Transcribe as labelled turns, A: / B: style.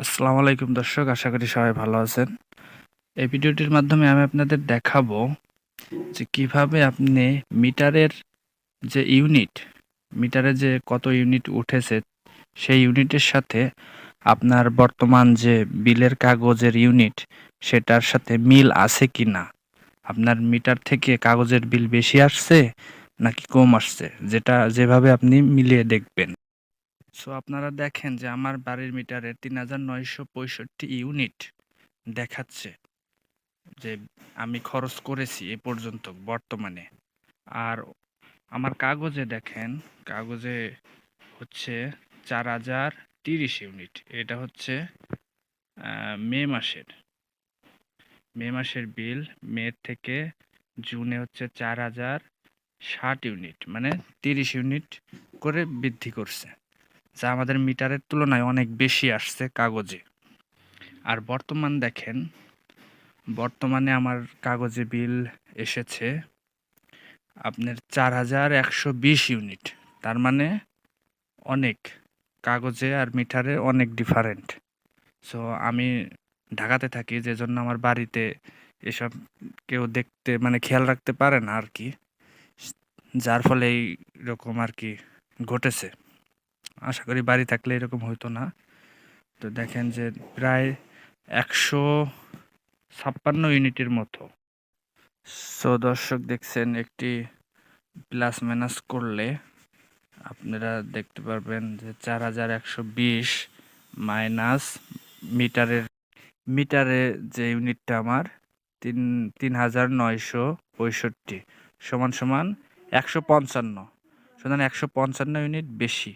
A: আসসালামু আলাইকুম দর্শক, আশা করি সবাই ভালো আছেন। এই ভিডিওটির মাধ্যমে আমি আপনাদের দেখাবো যে কিভাবে আপনি মিটারের যে ইউনিট, মিটারে যে কত ইউনিট উঠেছে সেই ইউনিটের সাথে আপনার বর্তমান যে বিলের কাগজের ইউনিট সেটার সাথে মিল আছে কিনা। আপনার মিটার থেকে কাগজের বিল বেশি আসছে নাকি কম আসছে, যেটা যেভাবে আপনি মিলিয়ে দেখবেন। সো আপনারা দেখেন যে আমার বাড়ির মিটারে ৩৯৬৫ ইউনিট দেখাচ্ছে যে আমি খরচ করেছি এ পর্যন্ত বর্তমানে। আর আমার কাগজে দেখেন, কাগজে হচ্ছে ৪০৩০ ইউনিট। এটা হচ্ছে মে মাসের বিল। মে থেকে জুনে হচ্ছে ৪০৬০ ইউনিট, মানে ৩০ ইউনিট করে বৃদ্ধি করছে, যা আমাদের মিটারের তুলনায় অনেক বেশি আসছে কাগজে। আর বর্তমান দেখেন, বর্তমানে আমার কাগজে বিল এসেছে আপনার ৪১২০ ইউনিট। তার মানে অনেক, কাগজে আর মিটারে অনেক ডিফারেন্ট। সো আমি ঢাকাতে থাকি, যে জন্য আমার বাড়িতে এসব কেউ দেখতে মানে খেয়াল রাখতে পারে না আর কি, যার ফলে এইরকম আর কি ঘটেছে। আশা করি বাড়ি থাকলে এরকম হতো না। তো দেখেন যে প্রায় ১৫৬ ইউনিটের মতো। সো দর্শক দেখছেন, একটি প্লাস মাইনাস করলে আপনারা দেখতে পারবেন যে ৪১২০ মাইনাস মিটারের মিটারে যে ইউনিটটা আমার ৩৯৬৫ সমান সমান ১৫৫, সুতরাং ১৫৫ ইউনিট বেশি।